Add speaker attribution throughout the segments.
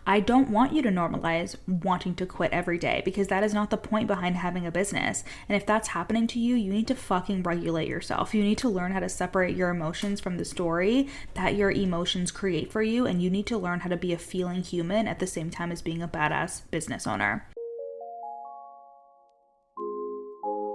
Speaker 1: I don't want you to normalize wanting to quit every day, because that is not the point behind having a business. And if that's happening to you, you need to fucking regulate yourself. You need to learn how to separate your emotions from the story that your emotions create for you. And you need to learn how to be a feeling human at the same time as being a badass business owner.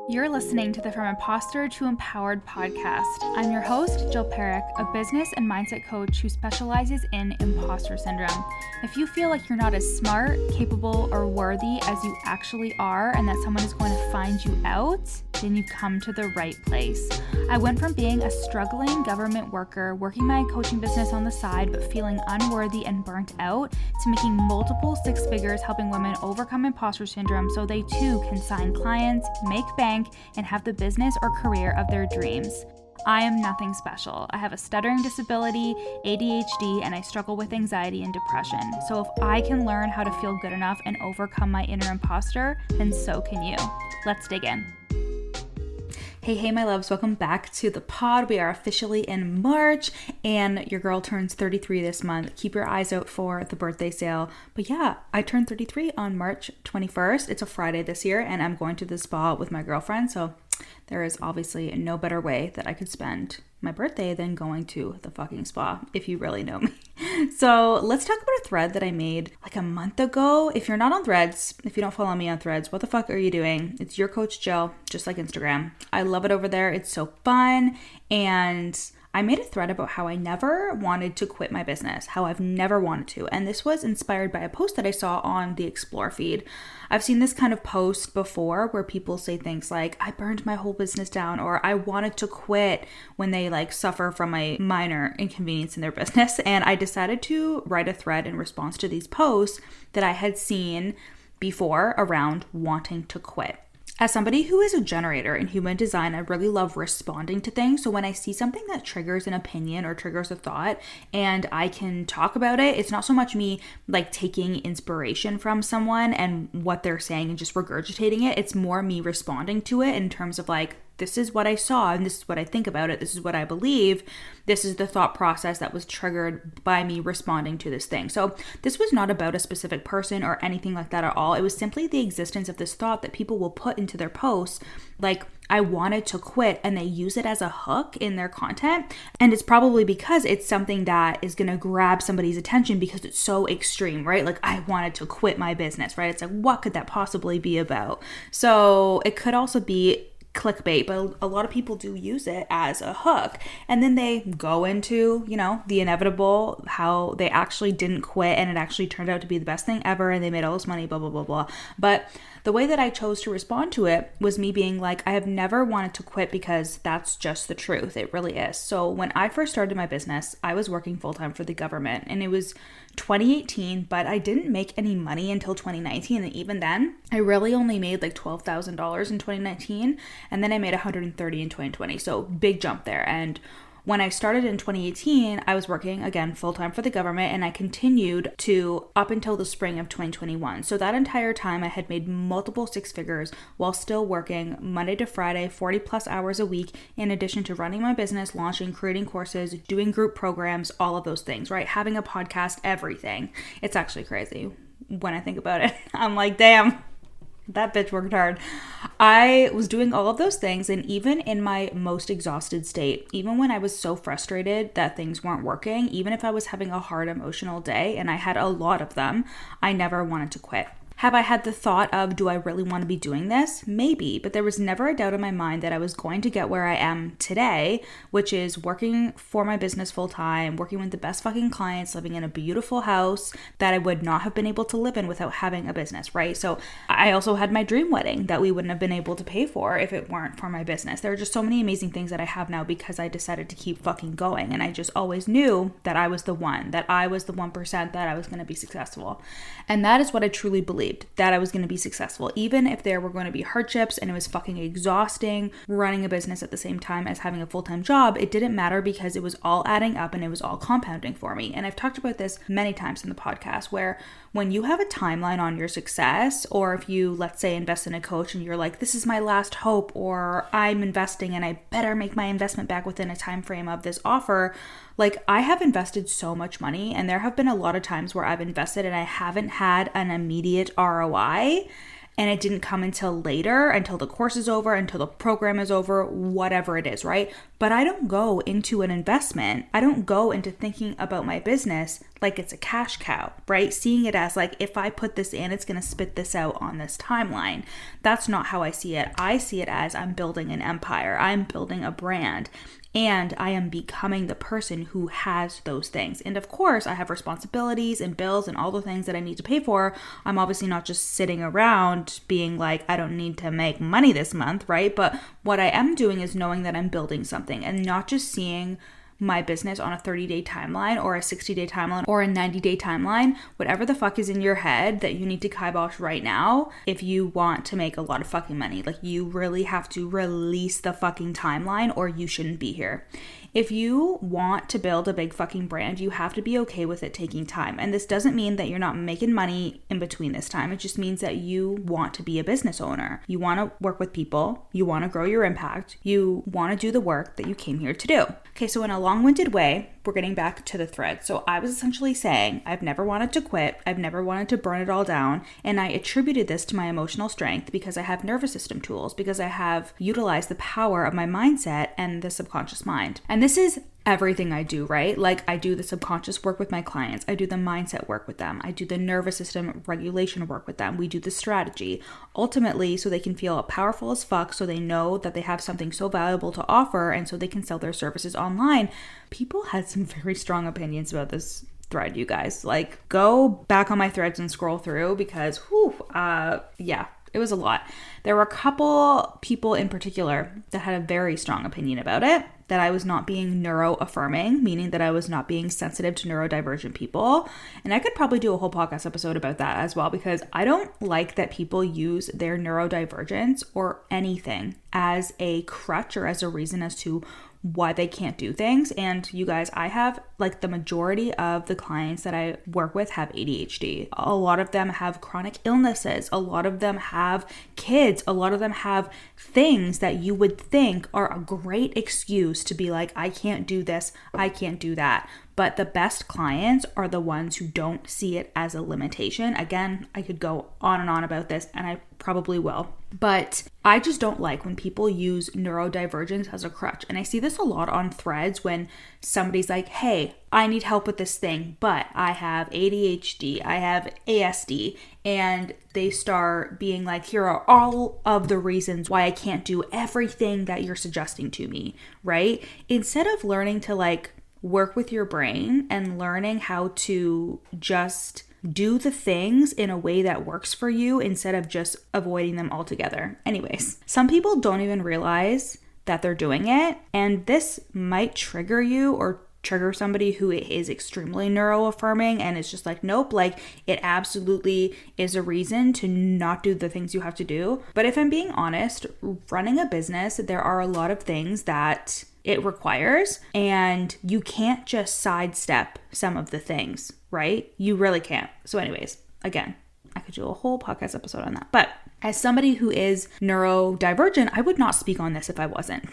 Speaker 1: You're listening to the From Imposter to Empowered podcast. I'm your host, Jill Perrick, a business and mindset coach who specializes in imposter syndrome. If you feel like you're not as smart, capable, or worthy as you actually are, and that someone is going to find you out, then you've come to the right place. I went from being a struggling government worker, working my coaching business on the side, but feeling unworthy and burnt out, to making multiple six figures helping women overcome imposter syndrome so they too can sign clients, make bank, and have the business or career of their dreams. I am nothing special. I have a stuttering disability, ADHD, and I struggle with anxiety and depression. So if I can learn how to feel good enough and overcome my inner imposter, then so can you. Let's dig in. Hey, my loves, welcome back to the pod. We are officially in March and your girl turns 33 this month. Keep your eyes out for the birthday sale. But yeah, I turned 33 on March 21st. It's a Friday this year and I'm going to the spa with my girlfriend. So there is obviously no better way that I could spend my birthday than going to the fucking spa, if you really know me. So let's talk about a thread that I made like a month ago. If you're not on Threads, if you don't follow me on Threads, what the fuck are you doing? It's your coach Jill, just like Instagram. I love it over there. It's so fun. And I made a thread about how I never wanted to quit my business, how I've never wanted to. And this was inspired by a post that I saw on the Explore feed. I've seen this kind of post before where people say things like, I burned my whole business down, or I wanted to quit when they like suffer from a minor inconvenience in their business. And I decided to write a thread in response to these posts that I had seen before around wanting to quit. As somebody who is a generator in human design, I really love responding to things. So when I see something that triggers an opinion or triggers a thought and I can talk about it, it's not so much me like taking inspiration from someone and what they're saying and just regurgitating it. It's more me responding to it in terms of like, this is what I saw and this is what I think about it. This is what I believe. This is the thought process that was triggered by me responding to this thing. So this was not about a specific person or anything like that at all. It was simply the existence of this thought that people will put into their posts, like, I wanted to quit, and they use it as a hook in their content. And it's probably because it's something that is going to grab somebody's attention because it's so extreme, right? Like, I wanted to quit my business, right? It's like, what could that possibly be about? So it could also be clickbait, but a lot of people do use it as a hook. And then they go into, the inevitable, how they actually didn't quit and it actually turned out to be the best thing ever and they made all this money, blah, blah, blah, blah. But the way that I chose to respond to it was me being like, I have never wanted to quit because that's just the truth. It really is. So when I first started my business, I was working full-time for the government and it was 2018, but I didn't make any money until 2019. And even then, I really only made like $12,000 in 2019. And then I made $130 in 2020. So big jump there. And when I started in 2018, I was working again full-time for the government and I continued to up until the spring of 2021. So that entire time I had made multiple six figures while still working Monday to Friday, 40 plus hours a week, in addition to running my business, launching, creating courses, doing group programs, all of those things, right? Having a podcast, everything. It's actually crazy when I think about it. I'm like, damn. That bitch worked hard. I was doing all of those things, and even in my most exhausted state, even when I was so frustrated that things weren't working, even if I was having a hard emotional day, and I had a lot of them, I never wanted to quit. Have I had the thought of, do I really want to be doing this? Maybe, but there was never a doubt in my mind that I was going to get where I am today, which is working for my business full time, working with the best fucking clients, living in a beautiful house that I would not have been able to live in without having a business, right? So I also had my dream wedding that we wouldn't have been able to pay for if it weren't for my business. There are just so many amazing things that I have now because I decided to keep fucking going. And I just always knew that I was the one, that I was the 1%, that I was going to be successful. And that is what I truly believe. believed that I was going to be successful, even if there were going to be hardships and it was fucking exhausting running a business at the same time as having a full-time job. It didn't matter because it was all adding up and it was all compounding for me. And I've talked about this many times in the podcast, where when you have a timeline on your success, or if you, let's say, invest in a coach and you're like, this is my last hope, or I'm investing and I better make my investment back within a time frame of this offer. Like, I have invested so much money, and there have been a lot of times where I've invested and I haven't had an immediate ROI, and it didn't come until later, until the course is over, until the program is over, whatever it is, right? But I don't go into an investment. I don't go into thinking about my business like it's a cash cow, right? Seeing it as like, if I put this in, it's going to spit this out on this timeline. That's not how I see it. I see it as I'm building an empire. I'm building a brand. And I am becoming the person who has those things. And of course, I have responsibilities and bills and all the things that I need to pay for. I'm obviously not just sitting around being like, I don't need to make money this month, right? But what I am doing is knowing that I'm building something and not just seeing my business on a 30-day timeline or a 60-day timeline or a 90-day timeline, whatever the fuck is in your head that you need to kibosh right now if you want to make a lot of fucking money. Like, you really have to release the fucking timeline or you shouldn't be here. If you want to build a big fucking brand, you have to be okay with it taking time. And this doesn't mean that you're not making money in between this time. It just means that you want to be a business owner. You want to work with people. You want to grow your impact. You want to do the work that you came here to do. Okay, so in a long-winded way, we're getting back to the thread. So I was essentially saying, I've never wanted to quit. I've never wanted to burn it all down. And I attributed this to my emotional strength because I have nervous system tools, because I have utilized the power of my mindset and the subconscious mind. And this is everything I do, right? Like, I do the subconscious work with my clients. I do the mindset work with them. I do the nervous system regulation work with them. We do the strategy, ultimately, so they can feel powerful as fuck, so they know that they have something so valuable to offer, and so they can sell their services online. People had some very strong opinions about this thread, you guys. Like, go back on my threads and scroll through, because it was a lot. There were a couple people in particular that had a very strong opinion about it, that I was not being neuro-affirming, meaning that I was not being sensitive to neurodivergent people. And I could probably do a whole podcast episode about that as well, because I don't like that people use their neurodivergence or anything as a crutch or as a reason as to why they can't do things. And you guys, I have, like, the majority of the clients that I work with have ADHD. A lot of them have chronic illnesses. A lot of them have kids. A lot of them have things that you would think are a great excuse to be like, I can't do this, I can't do that. But the best clients are the ones who don't see it as a limitation. Again, I could go on and on about this, and I probably will. But I just don't like when people use neurodivergence as a crutch. And I see this a lot on threads when somebody's like, hey, I need help with this thing, but I have ADHD, I have ASD, and they start being like, here are all of the reasons why I can't do everything that you're suggesting to me, right? Instead of learning to, like, work with your brain and learning how to just do the things in a way that works for you instead of just avoiding them altogether. Anyways, some people don't even realize that they're doing it, and this might trigger you or trigger somebody who is extremely neuro-affirming and it's just like, nope, like, it absolutely is a reason to not do the things you have to do. But if I'm being honest, running a business, there are a lot of things that it requires, and you can't just sidestep some of the things, right? You really can't. So anyways, again, I could do a whole podcast episode on that. But as somebody who is neurodivergent, I would not speak on this if I wasn't.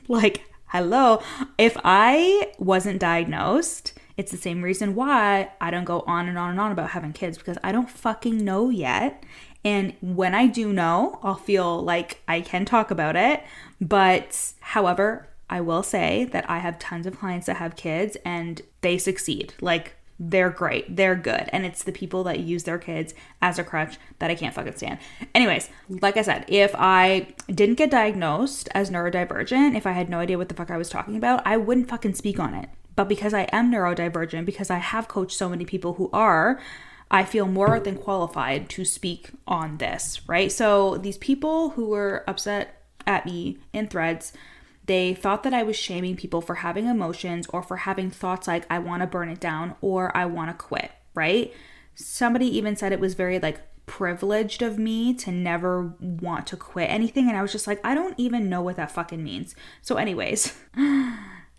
Speaker 1: Like, hello, if I wasn't diagnosed, it's the same reason why I don't go on and on and on about having kids, because I don't fucking know yet. And when I do know, I'll feel like I can talk about it. But however, I will say that I have tons of clients that have kids and they succeed. Like, they're great. They're good. And it's the people that use their kids as a crutch that I can't fucking stand. Anyways, like I said, if I didn't get diagnosed as neurodivergent, if I had no idea what the fuck I was talking about, I wouldn't fucking speak on it. But because I am neurodivergent, because I have coached so many people who are, I feel more than qualified to speak on this, right? So these people who were upset at me in threads, they thought that I was shaming people for having emotions or for having thoughts like, I want to burn it down or I want to quit, right? Somebody even said it was very, like, privileged of me to never want to quit anything. And I was just like, I don't even know what that fucking means. So anyways,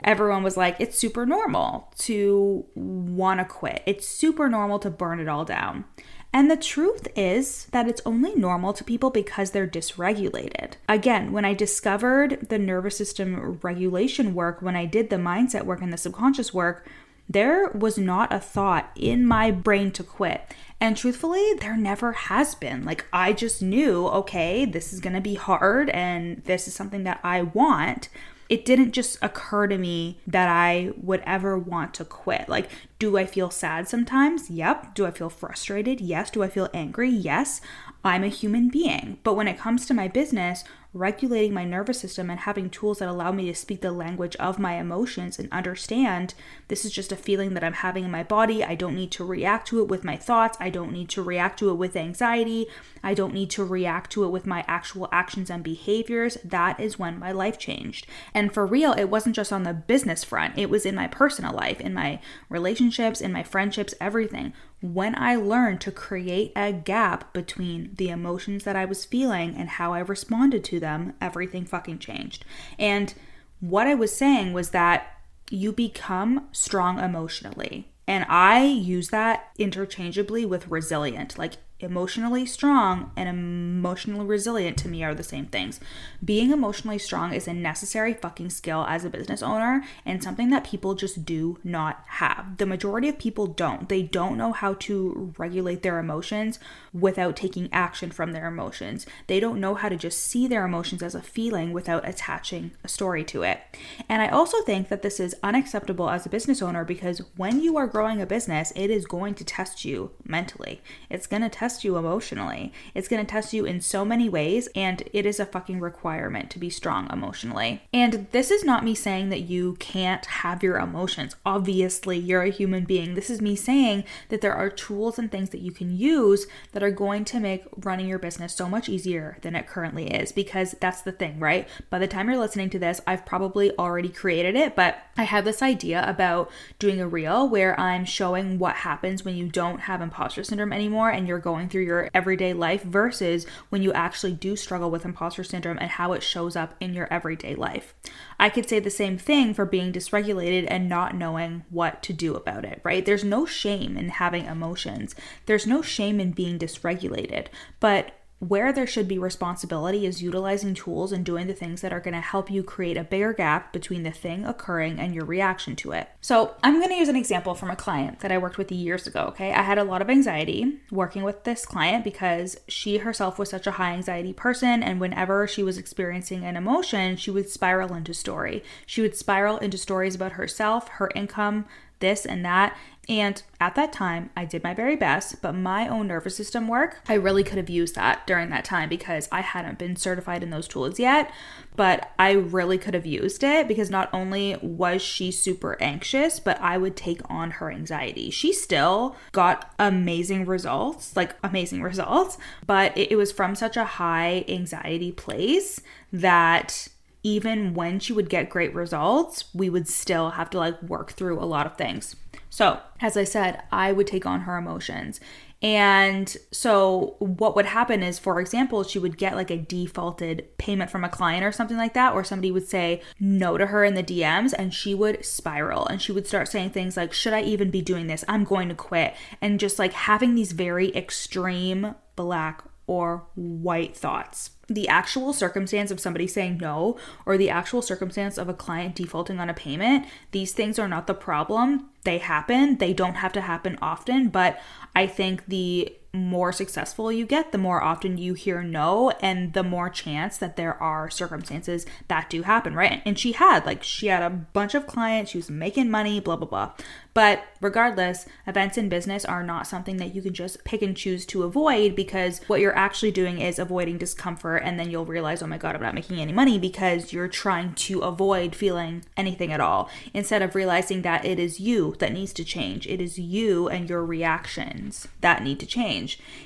Speaker 1: everyone was like, it's super normal to want to quit. It's super normal to burn it all down. And the truth is that it's only normal to people because they're dysregulated. Again, when I discovered the nervous system regulation work, when I did the mindset work and the subconscious work, there was not a thought in my brain to quit. And truthfully, there never has been. Like, I just knew, okay, this is going to be hard and this is something that I want. It didn't just occur to me that I would ever want to quit. Like, do I feel sad sometimes? Yep. Do I feel frustrated? Yes. Do I feel angry? Yes. I'm a human being. But when it comes to my business, regulating my nervous system and having tools that allow me to speak the language of my emotions and understand this is just a feeling that I'm having in my body. I don't need to react to it with my thoughts. I don't need to react to it with anxiety. I don't need to react to it with my actual actions and behaviors. That is when my life changed. And for real, it wasn't just on the business front. It was in my personal life, in my relationships, in my friendships, everything. When I learned to create a gap between the emotions that I was feeling and how I responded to them, everything fucking changed. And what I was saying was that you become strong emotionally. And I use that interchangeably with resilient. Like, emotionally strong and emotionally resilient to me are the same things. Being emotionally strong is a necessary fucking skill as a business owner and something that people just do not have. The majority of people don't. They don't know how to regulate their emotions without taking action from their emotions. They don't know how to just see their emotions as a feeling without attaching a story to it. And I also think that this is unacceptable as a business owner because when you are growing a business, it is going to test you mentally. It's going to test you emotionally. It's going to test you in so many ways, and it is a fucking requirement to be strong emotionally. And this is not me saying that you can't have your emotions. Obviously, you're a human being. This is me saying that there are tools and things that you can use that are going to make running your business so much easier than it currently is, because that's the thing, right? By the time you're listening to this, I've probably already created it, but I had this idea about doing a reel where I'm showing what happens when you don't have imposter syndrome anymore and you're going through your everyday life versus when you actually do struggle with imposter syndrome and how it shows up in your everyday life. I could say the same thing for being dysregulated and not knowing what to do about it, right? There's no shame in having emotions. There's no shame in being dysregulated, but where there should be responsibility is utilizing tools and doing the things that are going to help you create a bigger gap between the thing occurring and your reaction to it. So I'm going to use an example from a client that I worked with years ago, okay? I had a lot of anxiety working with this client because she herself was such a high anxiety person, and whenever she was experiencing an emotion, she would spiral into story. She would spiral into stories about herself, her income, this and that. And at that time, I did my very best, but my own nervous system work, I really could have used that during that time because I hadn't been certified in those tools yet, but I really could have used it because not only was she super anxious, but I would take on her anxiety. She still got amazing results, but it was from such a high anxiety place that even when she would get great results, we would still have to work through a lot of things. So, as I said, I would take on her emotions. And so what would happen is, for example, she would get a defaulted payment from a client or something like that, or somebody would say no to her in the DMs and she would spiral and she would start saying things like, should I even be doing this? I'm going to quit. And just having these very extreme black or white thoughts. The actual circumstance of somebody saying no, or the actual circumstance of a client defaulting on a payment, these things are not the problem. They happen. They don't have to happen often, but I think the more successful you get, the more often you hear no, and the more chance that there are circumstances that do happen, right? And she had a bunch of clients, she was making money, blah, blah, blah. But regardless, events in business are not something that you can just pick and choose to avoid, because what you're actually doing is avoiding discomfort, and then you'll realize, oh my God, I'm not making any money, because you're trying to avoid feeling anything at all, instead of realizing that it is you that needs to change. It is you and your reactions that need to change.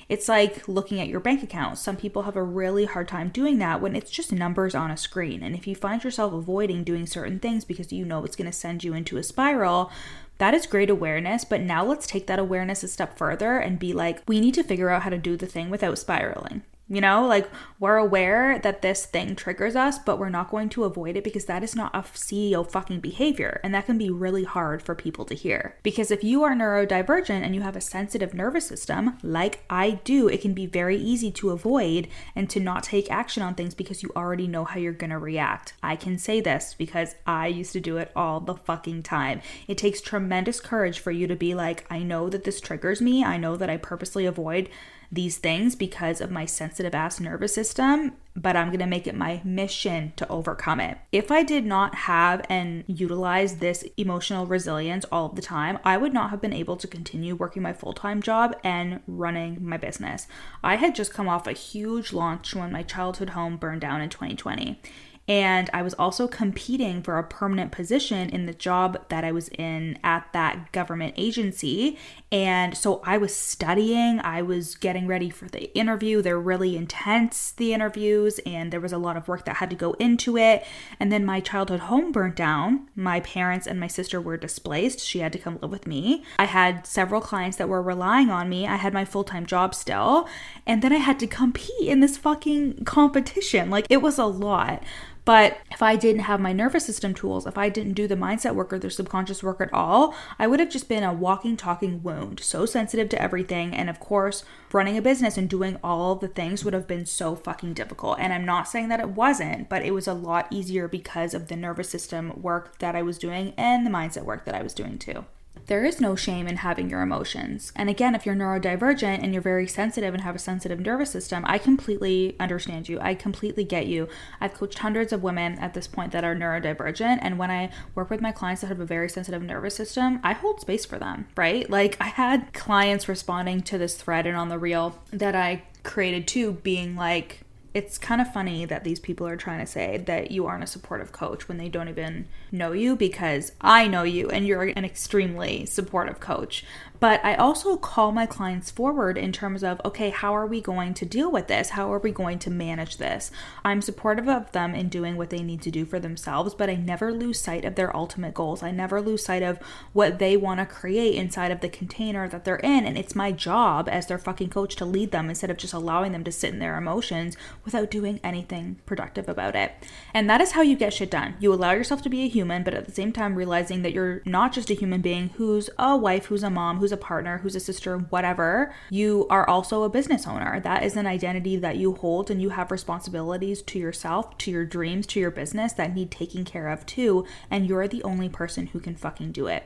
Speaker 1: It's like looking at your bank account. Some people have a really hard time doing that when it's just numbers on a screen. And if you find yourself avoiding doing certain things because you know it's going to send you into a spiral, That is great awareness, but now let's take that awareness a step further and be like, we need to figure out how to do the thing without spiraling. You know, like we're aware that this thing triggers us, but we're not going to avoid it because that is not a CEO fucking behavior. And that can be really hard for people to hear. Because if you are neurodivergent and you have a sensitive nervous system, like I do, it can be very easy to avoid and to not take action on things because you already know how you're going to react. I can say this because I used to do it all the fucking time. It takes tremendous courage for you to be like, I know that this triggers me. I know that I purposely avoid these things because of my sensitive ass nervous system, but I'm going to make it my mission to overcome it. If I did not have and utilize this emotional resilience all of the time, I would not have been able to continue working my full-time job and running my business. I had just come off a huge launch when my childhood home burned down in 2020. And I was also competing for a permanent position in the job that I was in at that government agency. And so I was studying, I was getting ready for the interview. They're really intense, the interviews, and there was a lot of work that had to go into it. And then my childhood home burnt down. My parents and my sister were displaced. She had to come live with me. I had several clients that were relying on me. I had my full-time job still. And then I had to compete in this fucking competition. Like, it was a lot. But if I didn't have my nervous system tools, if I didn't do the mindset work or the subconscious work at all, I would have just been a walking, talking wound, so sensitive to everything. And of course, running a business and doing all the things would have been so fucking difficult. And I'm not saying that it wasn't, but it was a lot easier because of the nervous system work that I was doing and the mindset work that I was doing too. There is no shame in having your emotions. And again, if you're neurodivergent and you're very sensitive and have a sensitive nervous system, I completely understand you. I completely get you. I've coached hundreds of women at this point that are neurodivergent. And when I work with my clients that have a very sensitive nervous system, I hold space for them, right? Like, I had clients responding to this thread and on the reel that I created too, being like, it's kind of funny that these people are trying to say that you aren't a supportive coach when they don't even know you, because I know you and you're an extremely supportive coach. But I also call my clients forward in terms of, okay, how are we going to deal with this? How are we going to manage this? I'm supportive of them in doing what they need to do for themselves, but I never lose sight of their ultimate goals. I never lose sight of what they want to create inside of the container that they're in. And it's my job as their fucking coach to lead them instead of just allowing them to sit in their emotions without doing anything productive about it. And that is how you get shit done. You allow yourself to be a human, but at the same time realizing that you're not just a human being who's a wife, who's a mom, who's a partner, who's a sister, whatever. You are also a business owner. That is an identity that you hold, and you have responsibilities to yourself, to your dreams, to your business that need taking care of too, and you're the only person who can fucking do it.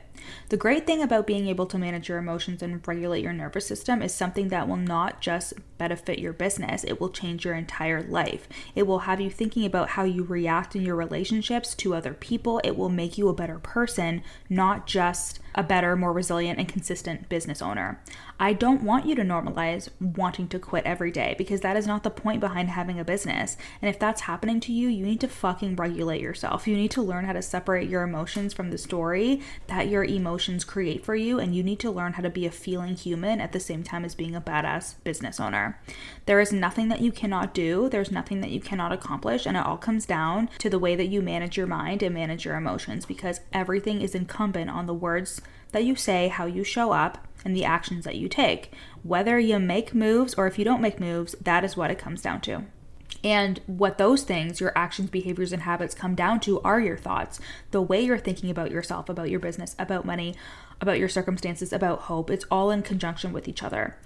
Speaker 1: The great thing about being able to manage your emotions and regulate your nervous system is something that will not just benefit your business, it will change your entire life. It will have you thinking about how you react in your relationships to other people. It will make you a better person, not just a better, more resilient and consistent business owner. I don't want you to normalize wanting to quit every day, because that is not the point behind having a business. And if that's happening to you, you need to fucking regulate yourself. You need to learn how to separate your emotions from the story that your emotions create for you, and you need to learn how to be a feeling human at the same time as being a badass business owner. There is nothing that you cannot do. There's nothing that you cannot accomplish, and it all comes down to the way that you manage your mind and manage your emotions, because everything is incumbent on the words that you say, how you show up, and the actions that you take. Whether you make moves or if you don't make moves, that is what it comes down to. And what those things, your actions, behaviors, and habits come down to are your thoughts. The way you're thinking about yourself, about your business, about money, about your circumstances, about hope. It's all in conjunction with each other.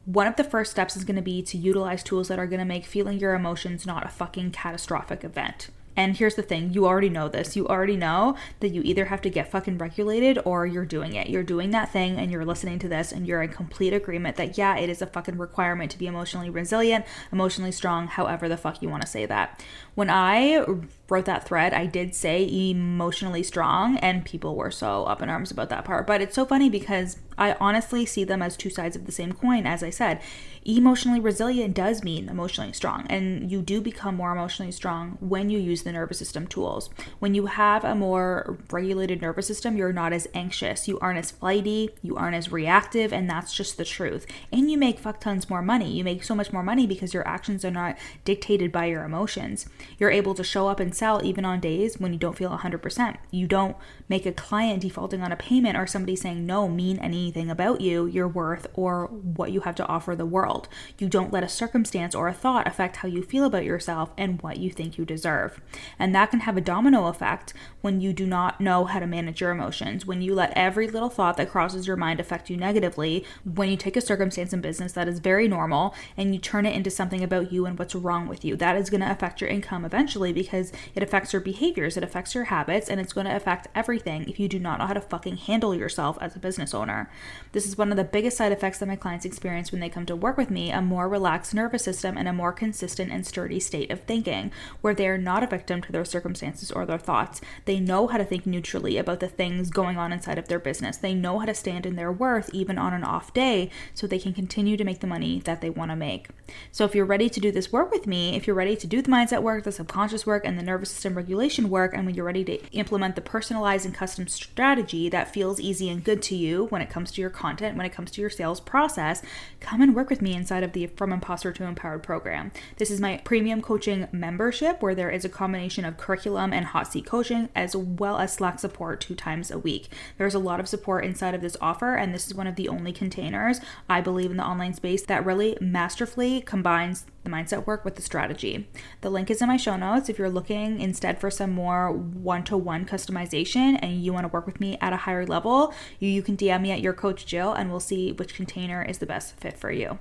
Speaker 1: One of the first steps is going to be to utilize tools that are going to make feeling your emotions not a fucking catastrophic event. And here's the thing, you already know this. You already know that you either have to get fucking regulated or you're doing it. You're doing that thing and you're listening to this and you're in complete agreement that, yeah, it is a fucking requirement to be emotionally resilient, emotionally strong, however the fuck you want to say that. When I wrote that thread, I did say emotionally strong, and people were so up in arms about that part. But it's so funny because I honestly see them as two sides of the same coin. As I said, emotionally resilient does mean emotionally strong, and you do become more emotionally strong when you use the nervous system tools. When you have a more regulated nervous system, you're not as anxious, you aren't as flighty, you aren't as reactive, and that's just the truth. And you make fuck tons more money. You make so much more money because your actions are not dictated by your emotions. You're able to show up and sell even on days when you don't feel 100%. You don't make a client defaulting on a payment or somebody saying no mean anything about you, your worth, or what you have to offer the world. You don't let a circumstance or a thought affect how you feel about yourself and what you think you deserve. And that can have a domino effect when you do not know how to manage your emotions, when you let every little thought that crosses your mind affect you negatively, when you take a circumstance in business that is very normal and you turn it into something about you and what's wrong with you. That is going to affect your income eventually because it affects your behaviors, it affects your habits, and it's going to affect everything if you do not know how to fucking handle yourself as a business owner. This is one of the biggest side effects that my clients experience when they come to work with me, a more relaxed nervous system and a more consistent and sturdy state of thinking, where they are not a victim to their circumstances or their thoughts. They know how to think neutrally about the things going on inside of their business. They know how to stand in their worth even on an off day so they can continue to make the money that they want to make. So if you're ready to do this work with me, if you're ready to do the mindset work, the subconscious work, and the nervous system regulation work, and when you're ready to implement the personalized and custom strategy that feels easy and good to you when it comes to your content, when it comes to your sales process, come and work with me inside of the From Imposter to Empowered program. This is my premium coaching membership where there is a combination of curriculum and hot seat coaching as well as Slack support 2 times a week. There's a lot of support inside of this offer, and this is one of the only containers I believe in the online space that really masterfully combines the mindset work with the strategy. The link is in my show notes. If you're looking instead for some more one-to-one customization and you want to work with me at a higher level, you can DM me at your coach Jill and we'll see which container is the best fit for you.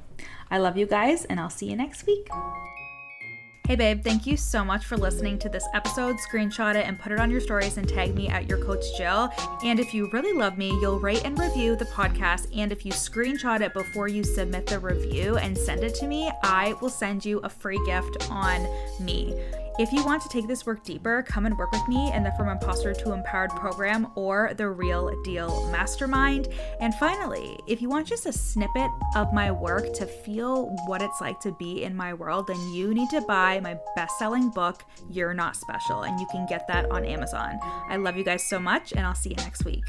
Speaker 1: I love you guys and I'll see you next week. Hey babe, thank you so much for listening to this episode. Screenshot it and put it on your stories and tag me at your coach Jill. And if you really love me, you'll rate and review the podcast. And if you screenshot it before you submit the review and send it to me, I will send you a free gift on me. If you want to take this work deeper, come and work with me in the From Imposter to Empowered program or the Real Deal Mastermind. And finally, if you want just a snippet of my work to feel what it's like to be in my world, then you need to buy my best-selling book, You're Not Special, and you can get that on Amazon. I love you guys so much, and I'll see you next week.